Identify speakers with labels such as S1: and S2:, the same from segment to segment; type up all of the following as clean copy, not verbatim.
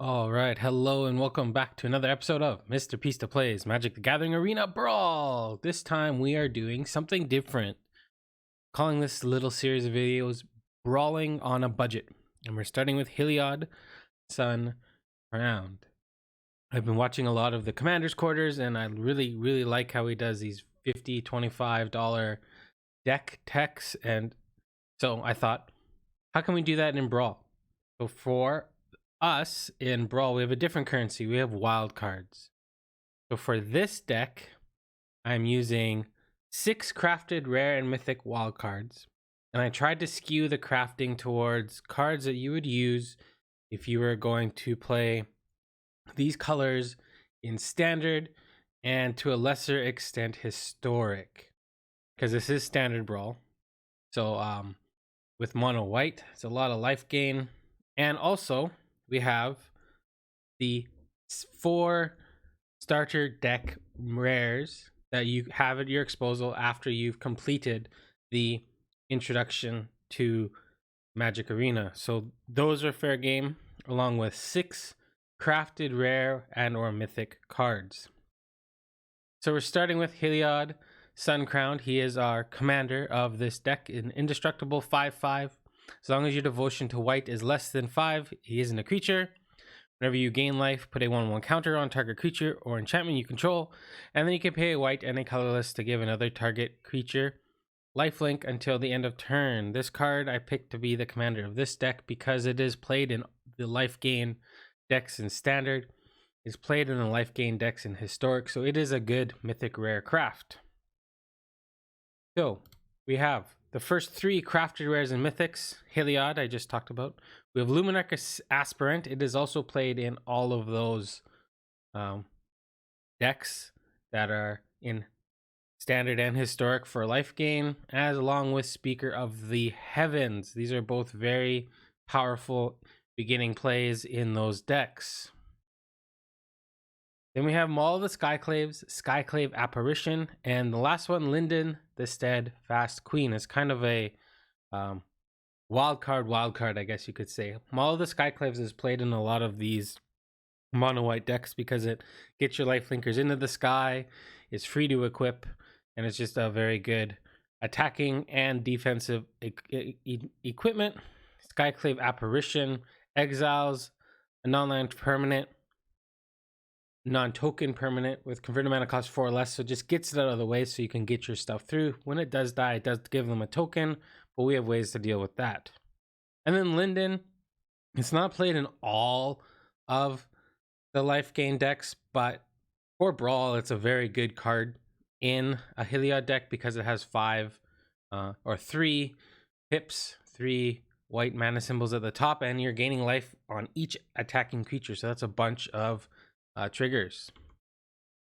S1: All right, hello and welcome back to another episode of Mr. Pisto Plays Magic the Gathering Arena Brawl. This time we are doing something different, calling this little series of videos Brawling on a Budget. And we're starting with Heliod, Sun, Round. I've been watching a lot of the Commander's Quarters and I really like how he does these $50, $25 deck techs. And so I thought, how can we do that in Brawl? So for us in Brawl, we have a different currency. We have wild cards. So for this deck, I'm using 6 crafted rare and mythic wild cards. And I tried to skew the crafting towards cards that you would use if you were going to play these colors in standard and to a lesser extent historic. Because this is standard Brawl. So with mono white, it's a lot of life gain. And also, we have the 4 starter deck rares that you have at your disposal after you've completed the introduction to Magic Arena. So those are fair game, along with 6 crafted rare and or mythic cards. So we're starting with Heliod, Sun Crowned. He is our commander of this deck, an indestructible 5/5. As long as your devotion to white is less than 5, he isn't a creature. Whenever you gain life, put a 1/1 counter on target creature or enchantment you control, and then you can pay a white and a colorless to give another target creature lifelink until the end of turn. This card I picked to be the commander of this deck because it is played in the life gain decks in standard. It's played in the life gain decks in historic, so it is a good mythic rare craft. So we have the first 3 crafted rares and mythics. Heliod, I just talked about. We have Luminarch Aspirant. It is also played in all of those decks that are in standard and historic for life gain, as along with Speaker of the Heavens. These are both very powerful beginning plays in those decks. Then we have Maul of the Skyclaves, Skyclave Apparition, and the last one, Linden, the Steadfast Queen. It's kind of a wild card, I guess you could say. Maul of the Skyclaves is played in a lot of these mono white decks because it gets your lifelinkers into the sky, it's free to equip, and it's just a very good attacking and defensive equipment. Skyclave Apparition exiles a non-land permanent, non-token permanent with converted mana cost 4 or less, so just gets it out of the way so you can get your stuff through. When it does die, it does give them a token, but we have ways to deal with that. And then Linden, it's not played in all of the life gain decks, but for Brawl, it's a very good card in a Heliod deck because it has 3 pips, 3 white mana symbols at the top, and you're gaining life on each attacking creature, so that's a bunch of triggers.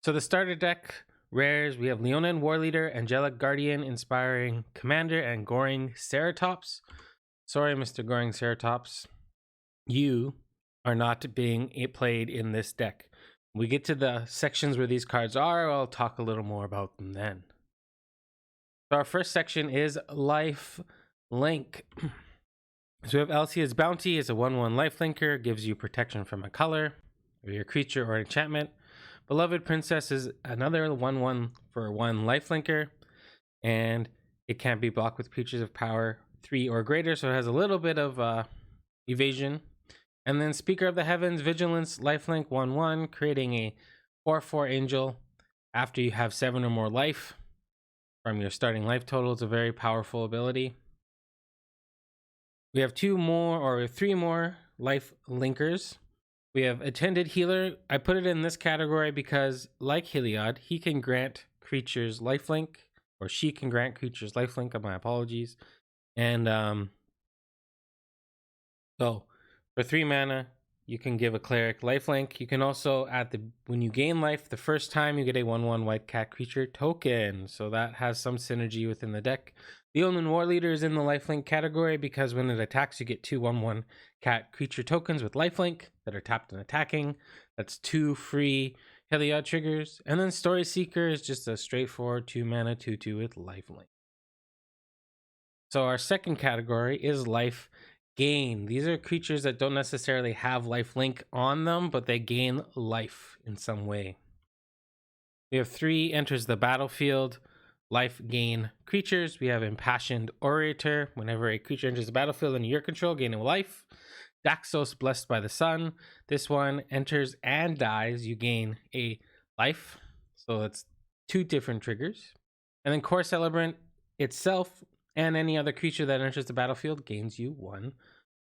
S1: So the starter deck rares, we have Leonin Warleader, Angelic Guardian, Inspiring Commander, and Goring Ceratops. Sorry, Mr. Goring Ceratops, you are not being played in this deck. When we get to the sections where these cards are, I'll talk a little more about them then. So our first section is Life Link. So we have Alcia's Bounty. Is a 1/1 lifelinker, gives you protection from a color or your creature or enchantment. Beloved Princess is another 1/1 for 1 lifelinker, and it can't be blocked with creatures of power 3 or greater, so it has a little bit of evasion. And then Speaker of the Heavens, Vigilance, lifelink 1/1, creating a 4/4 angel after you have 7 or more life from your starting life total. It's a very powerful ability. We have 3 more life linkers. We have Attended Healer. I put it in this category because, like Heliod, he can grant creatures lifelink, or she can grant creatures lifelink. My apologies. And so for 3 mana, you can give a cleric lifelink. You can also when you gain life the first time, you get a 1/1 white cat creature token. So that has some synergy within the deck. The Leonin Warleader is in the lifelink category because when it attacks, you get 2 1/1 cat creature tokens with lifelink that are tapped and attacking. That's 2 free Heliod triggers. And then Story Seeker is just a straightforward 2 mana 2/2 with lifelink. So our second category is Life gain. These are creatures that don't necessarily have life link on them, but they gain life in some way. We have 3 enters the battlefield life gain creatures. We have Impassioned Orator. Whenever a creature enters the battlefield under your control, gaining life. Daxos, Blessed by the Sun. This one enters and dies. You gain a life. So that's 2 different triggers. And then Core Celebrant itself and any other creature that enters the battlefield gains you 1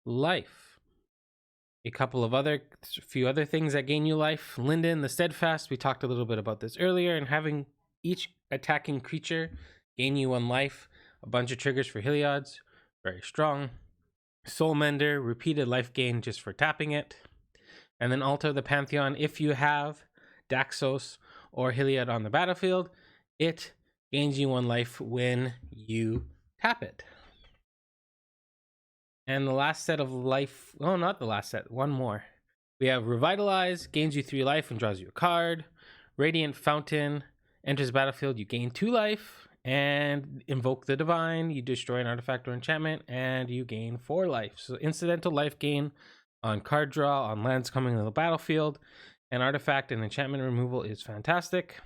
S1: life. A few other things that gain you life. Linden, the Steadfast. We talked a little bit about this earlier, and having each attacking creature gain you 1 life. A bunch of triggers for Heliods, very strong. Soul Mender, repeated life gain just for tapping it. And then Altar the Pantheon. If you have Daxos or Heliod on the battlefield, it gains you 1 life when you tap it. And the last set of life, well, not the last set, 1 more. We have Revitalize, gains you 3 life and draws you a card. Radiant Fountain, enters the battlefield, you gain 2 life. And Invoke the Divine, you destroy an artifact or enchantment, and you gain 4 life. So incidental life gain on card draw, on lands coming to the battlefield. And artifact and enchantment removal is fantastic.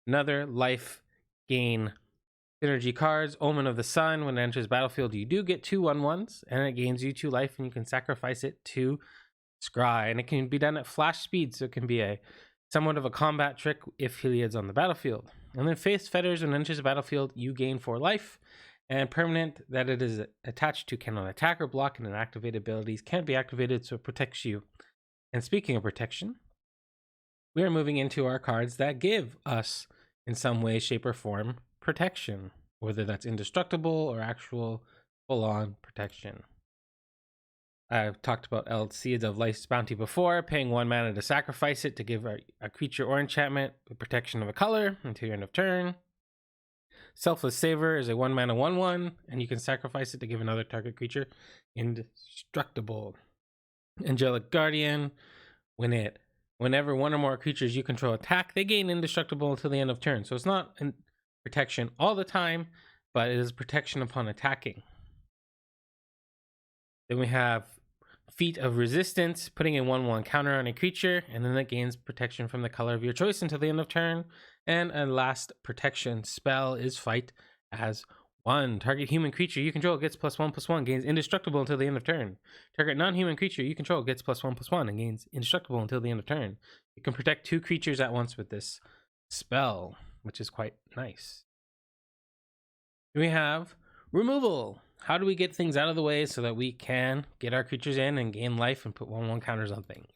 S1: Another life gain synergy cards. Omen of the Sun, when it enters battlefield, you do get 2 1/1s, and it gains you 2 life, and you can sacrifice it to scry. And it can be done at flash speed, so it can be a somewhat of a combat trick if Heliod's on the battlefield. And then Faith's Fetters, when it enters the battlefield, you gain 4 life. And permanent that it is attached to cannot attack or block, and inactivated abilities can't be activated, so it protects you. And speaking of protection, we are moving into our cards that give us, in some way, shape, or form, protection, whether that's indestructible or actual full-on protection. I've talked about Seeds of Life's Bounty before, paying 1 mana to sacrifice it to give a creature or enchantment the protection of a color until your end of turn. Selfless Saver is a 1 mana 1/1, and you can sacrifice it to give another target creature indestructible. Angelic Guardian, whenever 1 or more creatures you control attack, they gain indestructible until the end of turn. So it's not protection all the time, but it is protection upon attacking. Then we have Feat of Resistance, putting a 1/1 counter on a creature, and then it gains protection from the color of your choice until the end of turn. And a last protection spell is Fight as 1. Target human creature you control gets +1/+1, gains indestructible until the end of turn. Target non-human creature you control gets +1/+1 and gains indestructible until the end of turn. You can protect 2 creatures at once with this spell, which is quite nice. We have Removal. How do we get things out of the way so that we can get our creatures in and gain life and put 1/1 counters on things?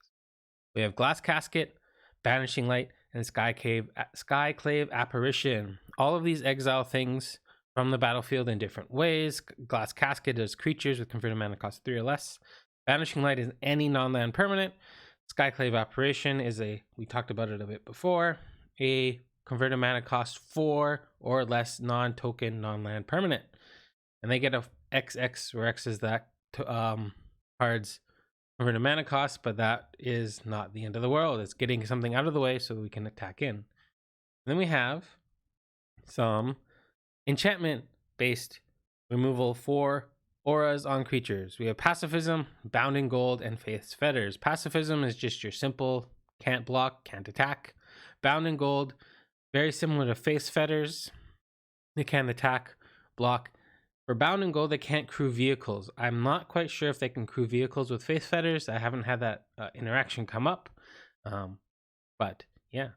S1: We have Glass Casket, Banishing Light, and Skyclave Apparition. All of these exile things from the battlefield in different ways. Glass Casket is creatures with converted mana cost 3 or less. Banishing Light is any non-land permanent. Skyclave Apparition is we talked about it a bit before, a converted mana cost 4 or less non-token, non-land permanent. And they get a XX, where X is that card's converted mana cost, but that is not the end of the world. It's getting something out of the way so we can attack in. And then we have some enchantment-based removal for auras on creatures. We have Pacifism, Bound in Gold, and Faith's Fetters. Pacifism is just your simple can't block, can't attack. Bound in Gold, very similar to Faith's Fetters. They can attack, block. For Bound in Gold, they can't crew vehicles. I'm not quite sure if they can crew vehicles with Faith Fetters. I haven't had that interaction come up. But yeah,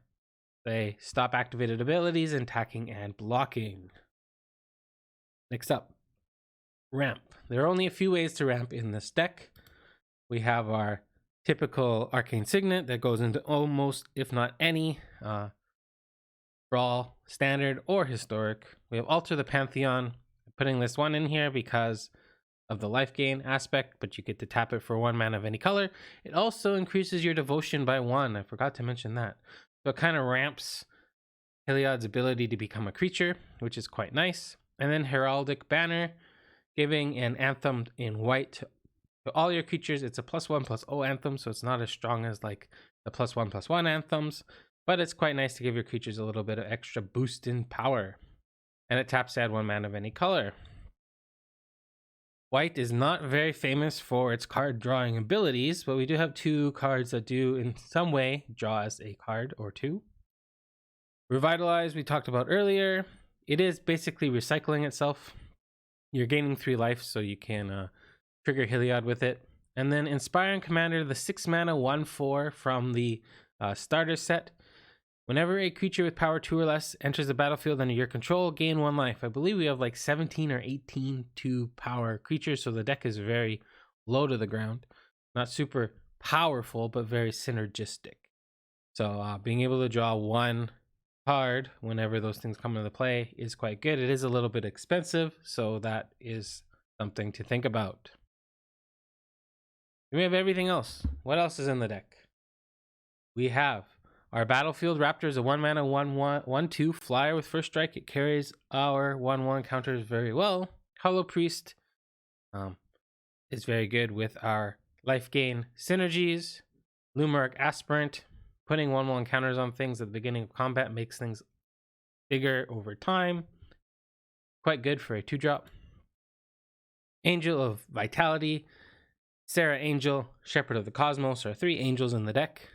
S1: they stop activated abilities, attacking and blocking. Next up, ramp. There are only a few ways to ramp in this deck. We have our typical Arcane Signet that goes into almost, if not any, Brawl, Standard, or Historic. We have Altar the Pantheon. Putting this one in here because of the life gain aspect, but you get to tap it for 1 mana of any color. It also increases your devotion by 1. I forgot to mention that. So it kind of ramps Heliod's ability to become a creature, which is quite nice. And then Heraldic Banner, giving an anthem in white to all your creatures. It's a +1/+0 anthem, so it's not as strong as like the +1/+1 anthems, but it's quite nice to give your creatures a little bit of extra boost in power. And it taps to add 1 mana of any color. White is not very famous for its card drawing abilities, but we do have 2 cards that do in some way draw us a card or 2. Revitalize, we talked about earlier. It is basically recycling itself. You're gaining 3 life, so you can trigger Heliod with it. And then Inspiring Commander, the 6 mana 1/4 from the starter set. Whenever a creature with power 2 or less enters the battlefield under your control, gain 1 life. I believe we have like 17 or 18 2 power creatures, so the deck is very low to the ground. Not super powerful, but very synergistic. So being able to draw 1 card whenever those things come into play is quite good. It is a little bit expensive, so that is something to think about. We have everything else. What else is in the deck? We have our Battlefield Raptor is a 1 mana 1/1/1/2 flyer with first strike. It carries our 1/1 counters very well. Hollow Priest is very good with our life gain synergies. Lumeric Aspirant, putting 1/1 counters on things at the beginning of combat makes things bigger over time. Quite good for a 2-drop. Angel of Vitality, Sarah Angel, Shepherd of the Cosmos are 3 angels in the deck.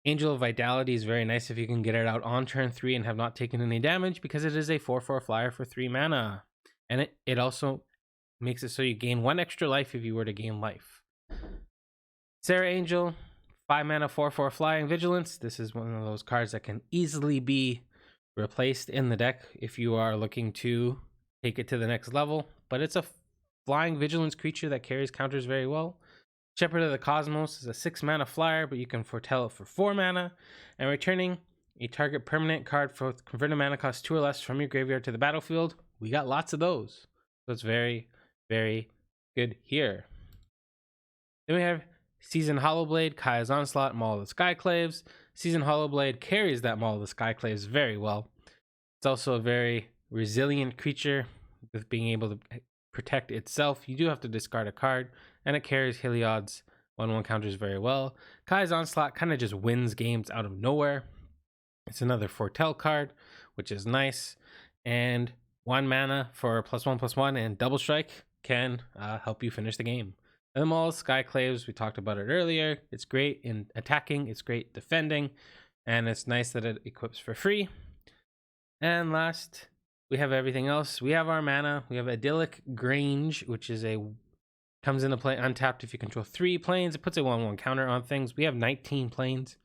S1: Angel of Vitality is very nice if you can get it out on turn 3 and have not taken any damage, because it is a 4/4 flyer for 3 mana. And it also makes it so you gain 1 extra life if you were to gain life. Sarah Angel, 5 mana 4/4 flying vigilance. This is one of those cards that can easily be replaced in the deck if you are looking to take it to the next level. But it's a flying vigilance creature that carries counters very well. Shepherd of the Cosmos is a 6 mana flyer, but you can foretell it for 4 mana. And returning a target permanent card for converted mana cost 2 or less from your graveyard to the battlefield. We got lots of those. So it's very, very good here. Then we have Seasoned Hollowblade, Kaya's Onslaught, Maul of the Skyclaves. Seasoned Hollowblade carries that Maul of the Skyclaves very well. It's also a very resilient creature with being able to protect itself. You do have to discard a card, and it carries Heliod's 1/1 counters very well. Kaya's Onslaught kind of just wins games out of nowhere. It's another foretell card, which is nice. And 1 mana for +1/+1 and double strike can help you finish the game. And the Maul of Skyclaves, we talked about it earlier. It's great in attacking, it's great defending, and it's nice that it equips for free. And last, we have everything else. We have our mana. We have Idyllic Grange, which is comes into play untapped if you control 3 planes. It puts a 1/1 counter on things. We have 19 planes.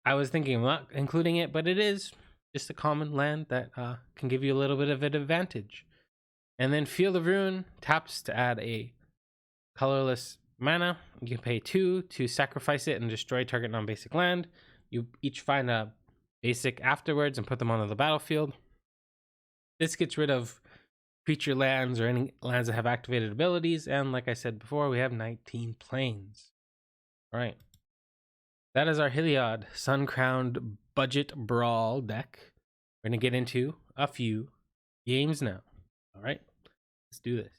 S1: I was thinking of not including it, but it is just a common land that can give you a little bit of an advantage. And then Field of Ruin taps to add a colorless mana. You can pay 2 to sacrifice it and destroy target non-basic land. You each find a basic afterwards and put them onto the battlefield. This gets rid of creature lands or any lands that have activated abilities, and like I said before, we have 19 planes. All right, that is our Heliod Sun-Crowned Budget Brawl deck. We're gonna get into a few games now. All right, let's do this.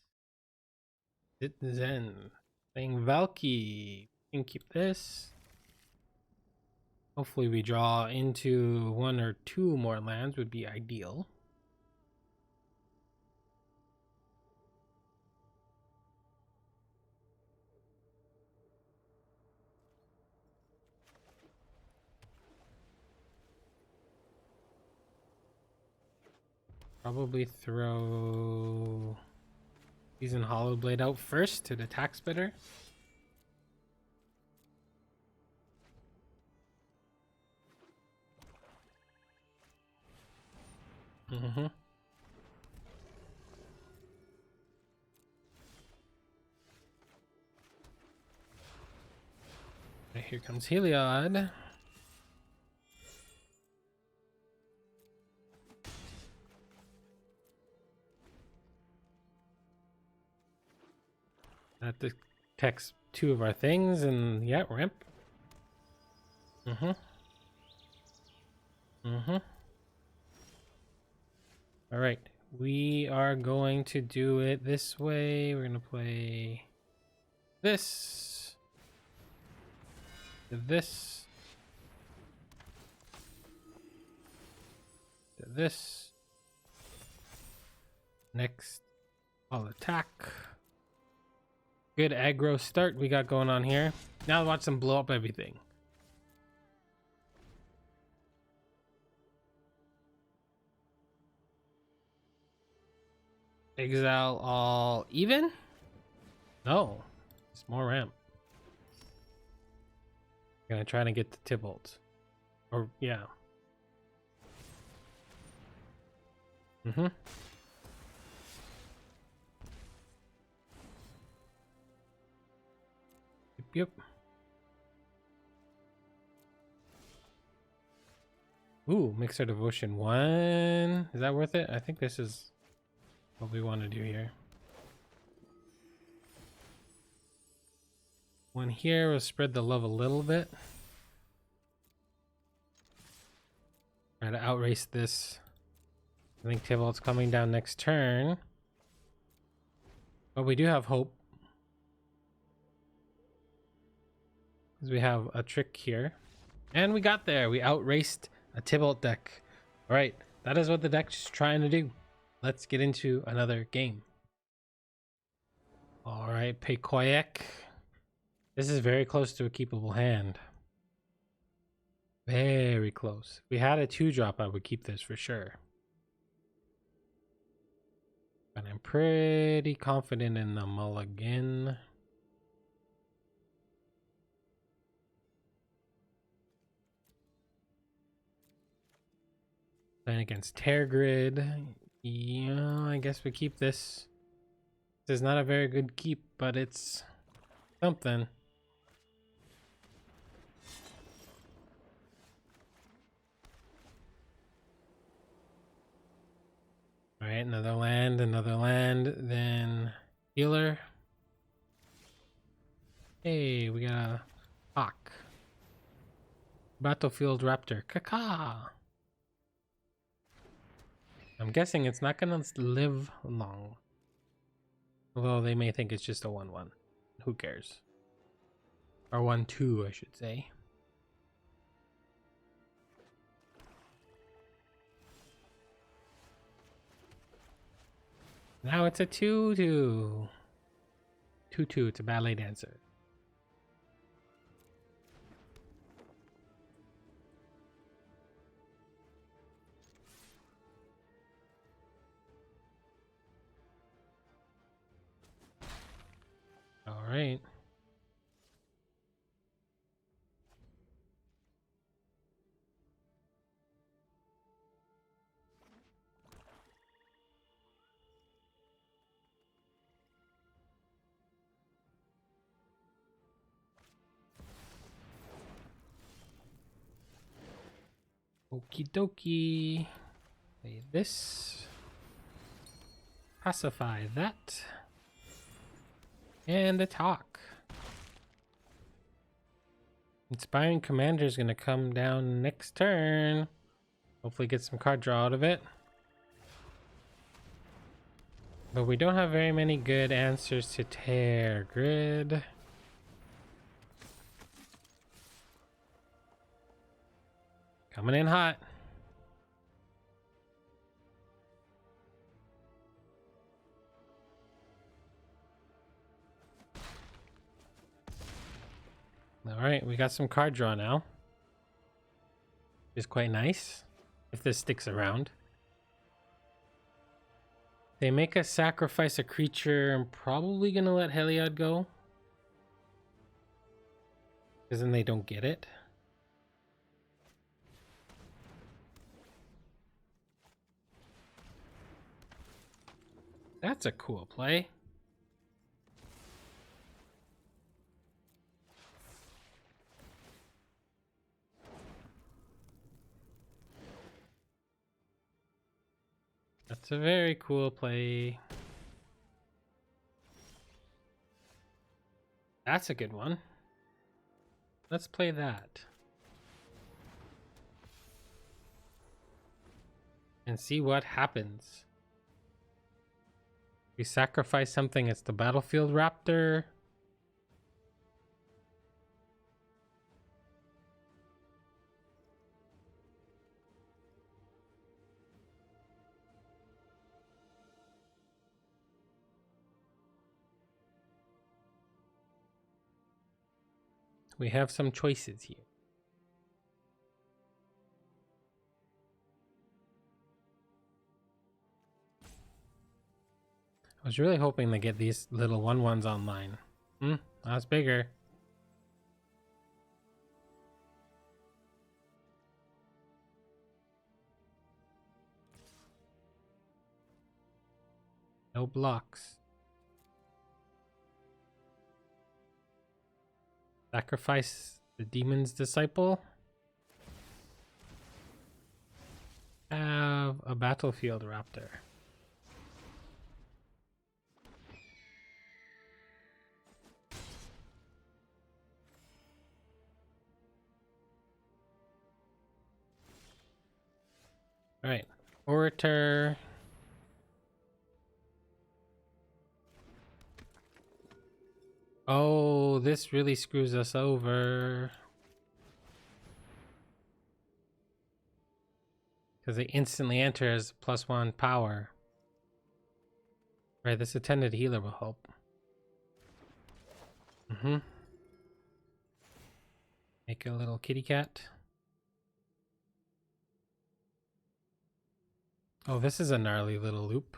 S1: Citizen playing Volki. We can keep this. Hopefully we draw into 1 or 2 more lands would be ideal. Probably throw Seasoned Hollowblade out first to the tax bidder. Right, here comes Heliod. That detects 2 of our things, and yeah, ramp. All right, we are going to do it this way. We're gonna play this, this, this. Next, I'll attack. Good aggro start we got going on here. Now watch them blow up everything. Exile all even? No. It's more ramp. Gonna try to get the Tibalt. Or yeah. Mm-hmm. Yep. Ooh, Mixer Devotion 1. Is that worth it? I think this is what we want to do here. One here will spread the love a little bit. Try to outrace this. I think Tibalt's coming down next turn. But we do have hope. Because we have a trick here. And we got there. We outraced a Tibalt deck. Alright, that is what the deck's trying to do. Let's get into another game. Alright, Pekoyek. This is very close to a keepable hand. Very close. If we had a 2-drop, I would keep this for sure. But I'm pretty confident in the mulligan. Playing against Tergrid. Yeah, I guess we keep this. This is not a very good keep, but it's something. Alright, another land, then healer. Hey, we got a hawk. Battlefield Raptor. Caca! I'm guessing it's not gonna live long. Although they may think it's just a 1-1. Who cares? Or 1-2, I should say. Now it's a 2-2. 2-2, it's a ballet dancer. All right. Okie dokie. Play this. Pacify that. And attack. Inspiring Commander is going to come down next turn. Hopefully get some card draw out of it. But we don't have very many good answers to Tergrid. Coming in hot. Alright, we got some card draw now. It's quite nice. If this sticks around. They make us sacrifice a creature. I'm probably going to let Heliod go. Because then they don't get it. That's a cool play. That's a very cool play. That's a good one. Let's play that. And see what happens. We sacrifice something, it's the Battlefield Raptor. We have some choices here. I was really hoping to get these little 1/1s online. That's bigger. No blocks. Sacrifice the demon's disciple. Have a battlefield raptor. All right, orator. Oh, this really screws us over. Because they instantly enter as +1 power. Right, this attended healer will help. Make a little kitty cat. Oh, this is a gnarly little loop.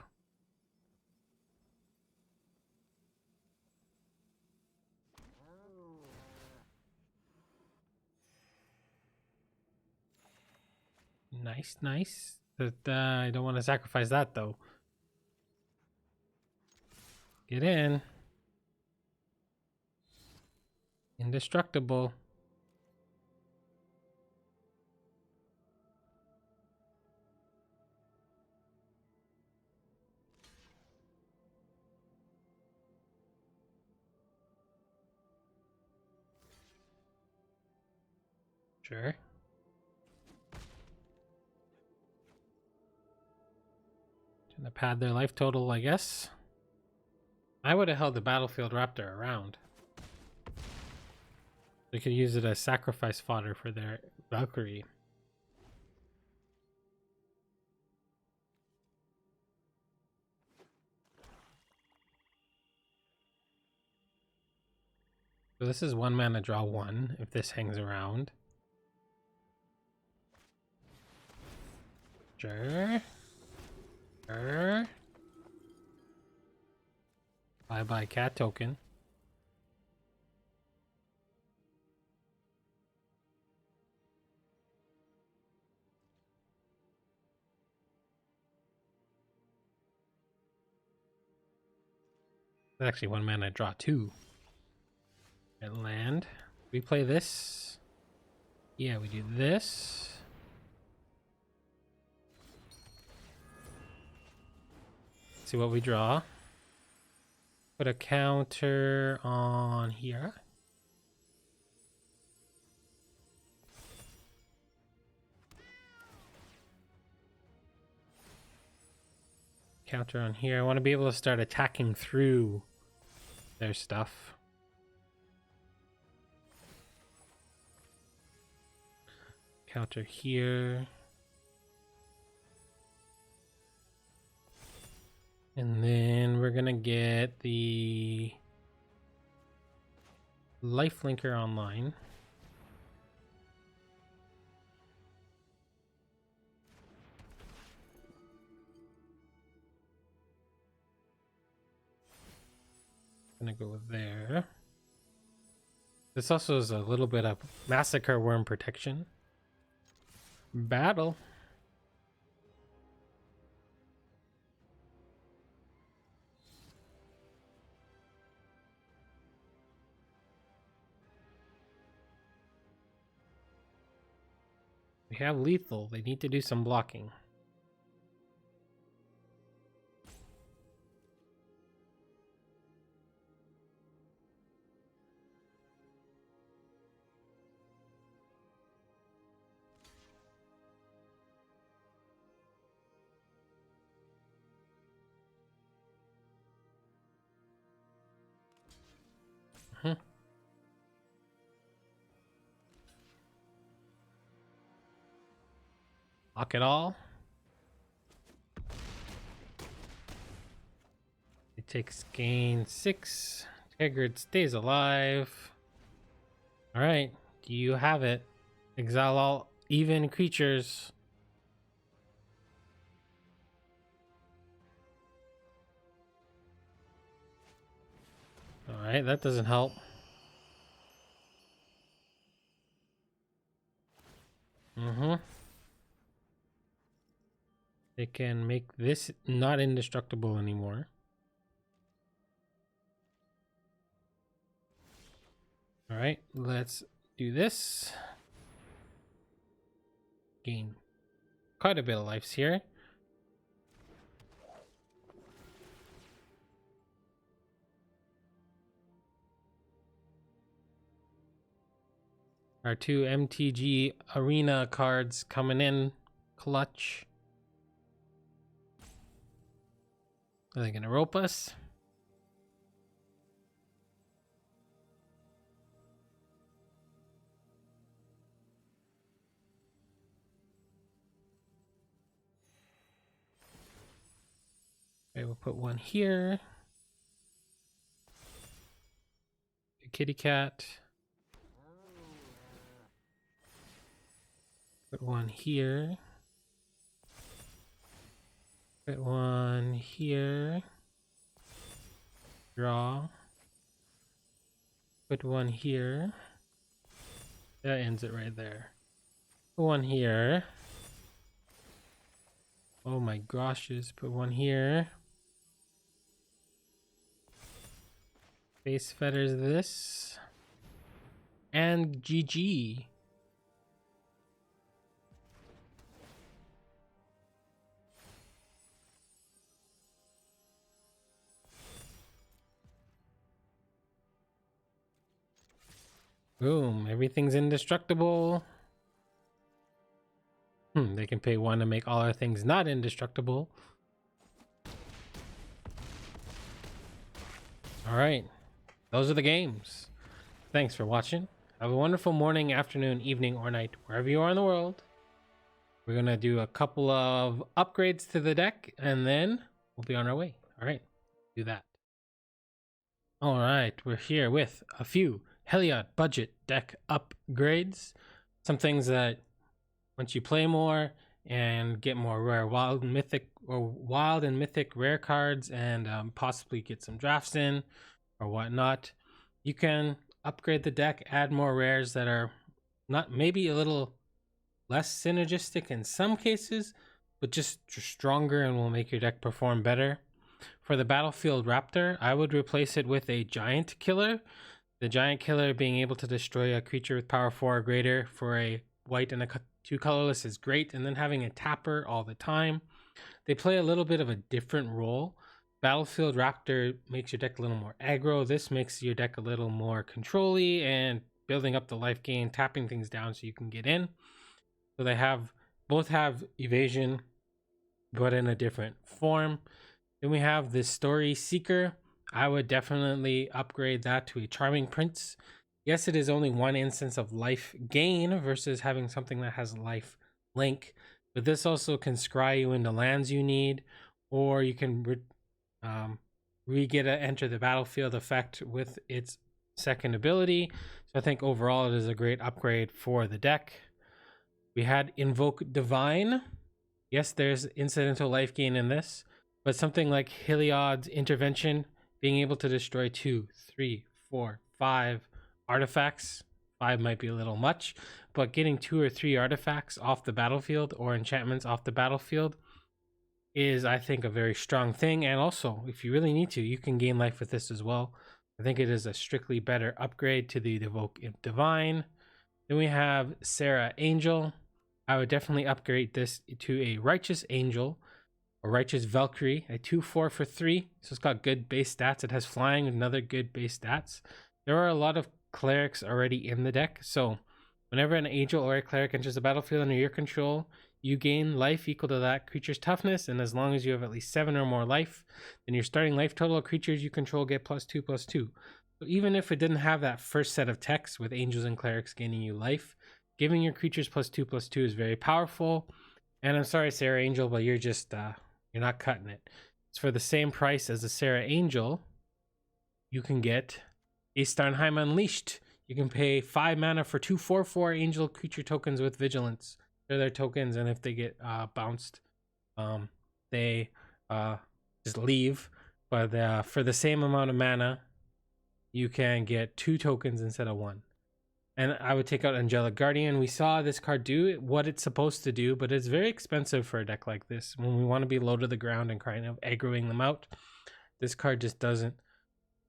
S1: Nice, nice. But I don't want to sacrifice that though. Get in. Indestructible. Sure. Gonna pad their life total, I guess. I would have held the battlefield raptor around. They could use it as sacrifice fodder for their Valkyrie. So this is 1 mana, draw 1 if this hangs around. Sure. Sure. Bye-bye cat token. Actually 1 mana, draw 2. And land. We play this. Yeah, we do this. See what we draw. Put a counter on here. Counter on here. I want to be able to start attacking through their stuff. Counter here. And then we're gonna get the lifelinker online. Gonna go there. This also is a little bit of massacre worm protection. Battle. We have lethal. They need to do some blocking. Lock it all. It takes gain 6. Tergrid stays alive. All right, you have it. Exile all even creatures. All right, that doesn't help. They can make this not indestructible anymore. All right, let's do this. Gain quite a bit of lives here. Our 2 MTG arena cards coming in clutch. Are they gonna rope us? Okay, we'll put one here. A kitty cat. Put one here. Put one here. Draw. Put one here. That ends it right there. Put one here. Oh my gosh, just put one here. Face feathers this. And GG. Boom, everything's indestructible. They can pay 1 to make all our things not indestructible. All right, those are the games. Thanks for watching. Have a wonderful morning, afternoon, evening, or night, wherever you are in the world. We're gonna do a couple of upgrades to the deck, and then we'll be on our way. All right, do that. All right, we're here with a few Heliod budget deck upgrades. Some things that once you play more and get more rare wild and mythic rare cards, and possibly get some drafts in or whatnot, you can upgrade the deck, add more rares that are not maybe a little less synergistic in some cases, but just stronger and will make your deck perform better. For the Battlefield Raptor, I would replace it with a Giant Killer. The Giant Killer being able to destroy a creature with power 4 or greater for a white and a 2 colorless is great, and then having a tapper all the time. They play a little bit of a different role. Battlefield Raptor makes your deck a little more aggro. This makes your deck a little more control-y and building up the life gain, tapping things down so you can get in. So they both have evasion, but in a different form. Then we have the Story Seeker. I would definitely upgrade that to a Charming Prince. Yes, it is only 1 instance of life gain versus having something that has life link, but this also can scry you into lands you need, or you can re-get a enter the battlefield effect with its second ability. So I think overall it is a great upgrade for the deck. We had Invoke Divine. Yes, there's incidental life gain in this, but something like Heliod's Intervention, being able to destroy 2, 3, 4, 5 artifacts. 5 might be a little much, but getting 2 or 3 artifacts off the battlefield or enchantments off the battlefield is, I think, a very strong thing. And also, if you really need to, you can gain life with this as well. I think it is a strictly better upgrade to the Invoke Divine. Then we have Sarah Angel. I would definitely upgrade this to a Righteous Angel or Righteous Valkyrie, a 2/4 for 3. So it's got good base stats. It has flying, another good base stats. There are a lot of clerics already in the deck, so whenever an angel or a cleric enters the battlefield under your control, you gain life equal to that creature's toughness, and as long as you have at least 7 or more life, then your starting life total of creatures you control get +2/+2. So even if it didn't have that first set of text with angels and clerics gaining you life, giving your creatures +2/+2 is very powerful. And I'm sorry, Sarah Angel, but you're just you're not cutting it. It's for the same price as a Sarah Angel. You can get a Kaldheim Unleashed. you can pay 5 mana for 2 4/4 angel creature tokens with vigilance. They're their tokens, and if they get bounced, they just leave. But for the same amount of mana, you can get 2 tokens instead of 1. And I would take out Angelic Guardian. We saw this card do what it's supposed to do, but it's very expensive for a deck like this. When we want to be low to the ground and kind of aggroing them out, this card just doesn't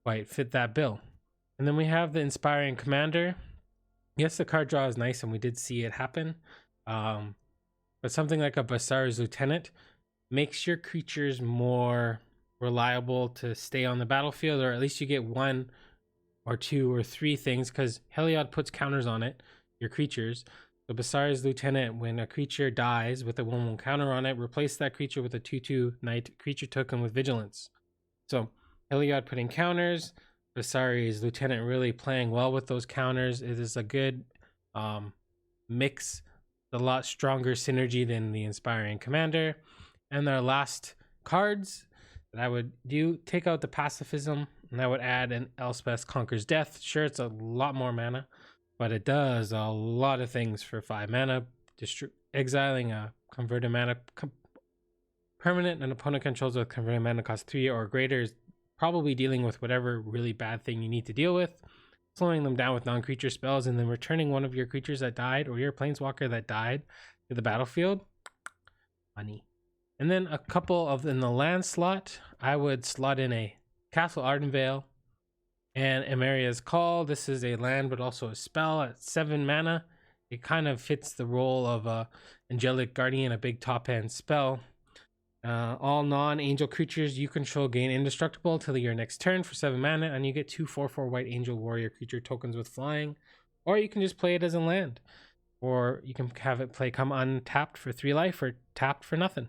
S1: quite fit that bill. And then we have the Inspiring Commander. Yes, the card draw is nice, and we did see it happen. But something like a Basari's Lieutenant makes your creatures more reliable to stay on the battlefield, or at least you get 1 or 2 or 3 things, because Heliod puts counters on it, your creatures. So Basari's Lieutenant, when a creature dies with a 1/1 counter on it, replace that creature with a 2/2 Knight creature token with vigilance. So Heliod putting counters, Basari's Lieutenant really playing well with those counters. It is a good mix, a lot stronger synergy than the Inspiring Commander. And our last cards that I would do, take out the Pacifism, and I would add an Elspeth Conquers Death. Sure, it's a lot more mana, but it does a lot of things for 5 mana. Exiling a converted mana permanent an opponent controls with converted mana cost 3 or greater is probably dealing with whatever really bad thing you need to deal with, slowing them down with non-creature spells, and then returning one of your creatures that died or your planeswalker that died to the battlefield. Money. And then a couple of in the land slot, I would slot in a Castle Ardenvale and Emeria's Call. This is a land but also a spell at 7 mana. It kind of fits the role of a Angelic Guardian, a big top end spell. All non-angel creatures you control gain indestructible till your next turn for 7 mana, and you get 2 4/4 white angel warrior creature tokens with flying. Or you can just play it as a land, or you can have it come untapped for 3 life or tapped for nothing.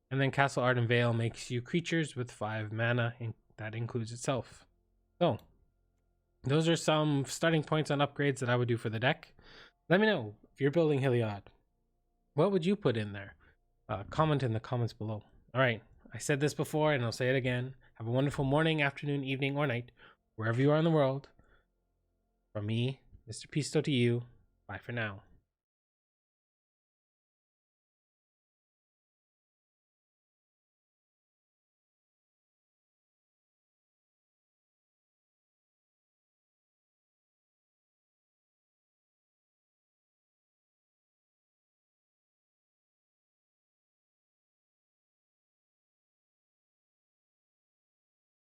S1: And then Castle Ardenvale makes you creatures with 5 mana, and that includes itself. So those are some starting points on upgrades that I would do for the deck. Let me know if you're building Heliod, what would you put in there? Comment in the comments below. All right, I said this before and I'll say it again. Have a wonderful morning, afternoon, evening, or night, wherever you are in the world. From me, Mr. Pisto, to you, bye for now.